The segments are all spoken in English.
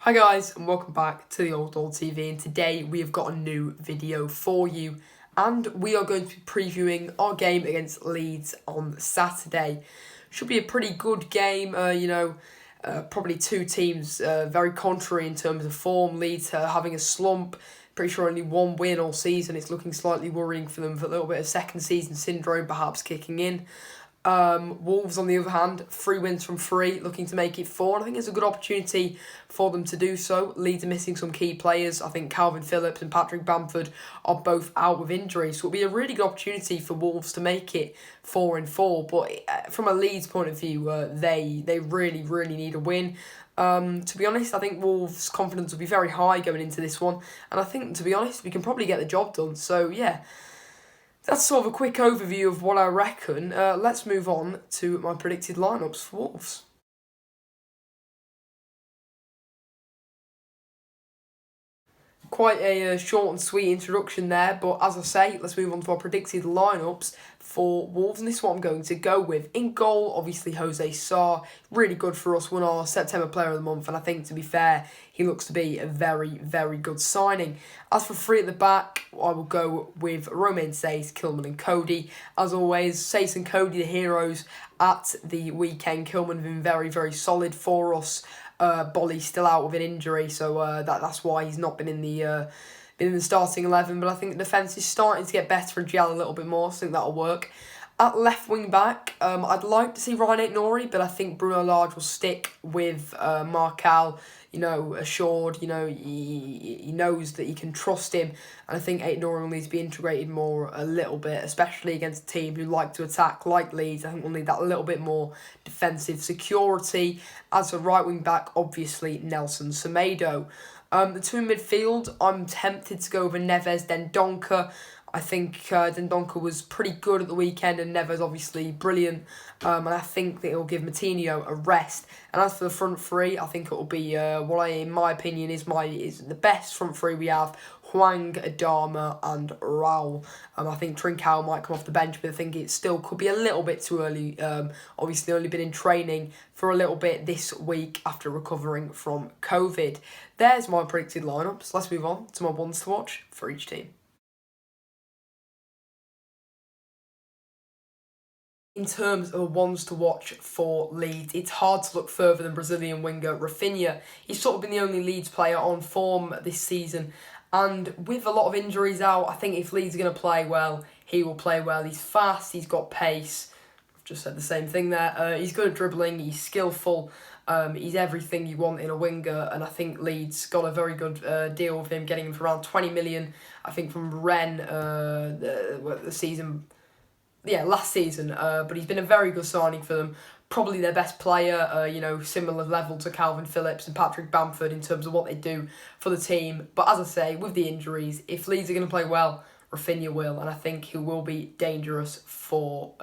Hi guys and welcome back to the Old TV, and today we have got a new video for you and we are going to be previewing our game against Leeds on Saturday. Should be a pretty good game, probably two teams very contrary in terms of form. Leeds having a slump, pretty sure only one win all season. It's looking slightly worrying for them, for a little bit of second season syndrome perhaps kicking in. Wolves, on the other hand, 3 wins from 3, looking to make it 4, and I think it's a good opportunity for them to do so. Leeds are missing some key players. I think Calvin Phillips and Patrick Bamford are both out with injury, so it'll be a really good opportunity for Wolves to make it 4-4. But from a Leeds point of view, they really need a win. To be honest, I think Wolves' confidence will be very high going into this one, and I think, to be honest, we can probably get the job done. So yeah, that's sort of a quick overview of what I reckon. Let's move on to my predicted lineups for Wolves. Quite a short and sweet introduction there, but as I say, let's move on to our predicted lineups for Wolves, and this is what I'm going to go with. In goal, obviously Jose Sarr, really good for us, won our September Player of the Month, and I think, to be fair, he looks to be a very good signing. As for 3 at the back, I will go with Romain Saiss, Kilman and Cody. As always, Saiss and Cody, the heroes at the weekend. Kilman have been very solid for us. Bolly's still out with an injury, so that's why he's not been in the starting 11. But I think the defence is starting to get better and gel a little bit more, so I think that'll work. At left wing back, I'd like to see Ryan Aït-Nouri, but I think Bruno Lage will stick with Marcal, assured, he knows that he can trust him, and I think Aït-Nouri will need to be integrated more a little bit, especially against a team who like to attack like Leeds. I think we'll need that little bit more defensive security. As for right wing back, obviously Nelson Semedo. The two in midfield, I'm tempted to go over Neves Dendoncker. I think Dendoncker was pretty good at the weekend, and Neves obviously brilliant. And I think that it'll give Matinho a rest. And as for the front three, I think it will be in my opinion, is the best front three we have: Hwang, Adama, and Raul. I think Trincao might come off the bench, but I think it still could be a little bit too early. Obviously, only been in training for a little bit this week after recovering from COVID. There's my predicted lineups. Let's move on to my ones to watch for each team. In terms of ones to watch for Leeds, it's hard to look further than Brazilian winger Rafinha. He's sort of been the only Leeds player on form this season, and with a lot of injuries out, I think if Leeds are going to play well, he will play well. He's fast, he's got pace. I've just said the same thing there. He's good at dribbling, he's skillful. He's everything you want in a winger, and I think Leeds got a very good deal with him, getting him for around 20 million, I think, from Rennes last season, but he's been a very good signing for them. Probably their best player, similar level to Calvin Phillips and Patrick Bamford in terms of what they do for the team. But as I say, with the injuries, if Leeds are going to play well, Rafinha will, and I think he will be dangerous for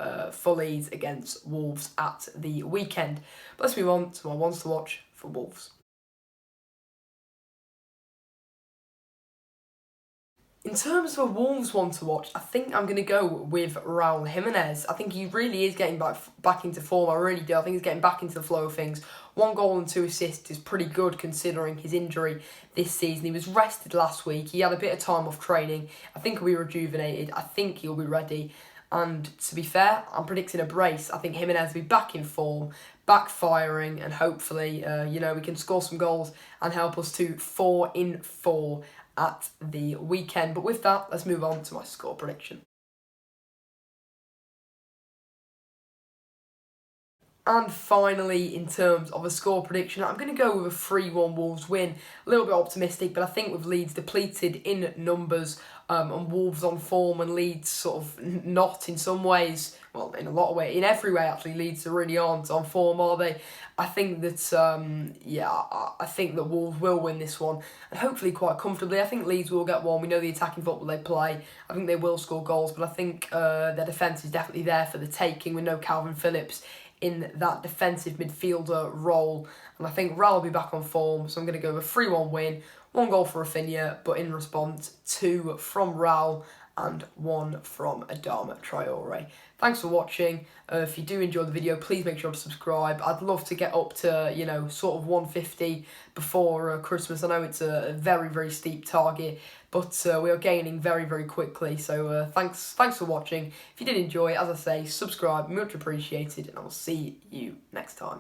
Leeds against Wolves at the weekend. But let's move on to my ones to watch for Wolves. In terms of a Wolves one to watch, I think I'm going to go with Raul Jimenez. I think he really is getting back into form. I really do. I think he's getting back into the flow of things. 1 goal and 2 assists is pretty good considering his injury this season. He was rested last week. He had a bit of time off training. I think he'll be rejuvenated. I think he'll be ready. And to be fair, I'm predicting a brace. I think Jimenez will be back in form, back firing, and hopefully, we can score some goals and help us to 4-4 at the weekend. But with that, let's move on to my score prediction. And finally, in terms of a score prediction, I'm going to go with a 3-1 Wolves win. A little bit optimistic, but I think with Leeds depleted in numbers and Wolves on form, and Leeds sort of not in some ways, well, in a lot of ways, in every way actually, Leeds really aren't on form, are they? I think that, I think that Wolves will win this one, and hopefully quite comfortably. I think Leeds will get one. We know the attacking football they play. I think they will score goals, but I think their defence is definitely there for the taking. We know Calvin Phillips in that defensive midfielder role, and I think Raul will be back on form, so I'm going to go with a 3-1 win, 1 goal for Rafinha, but in response, 2 from Raul, and 1 from Adama Traore. Thanks for watching. If you do enjoy the video, please make sure to subscribe. I'd love to get up to, you know, sort of 150 before Christmas. I know it's a very, very steep target, but we are gaining very, very quickly. So thanks for watching. If you did enjoy, as I say, subscribe, much appreciated, and I will see you next time.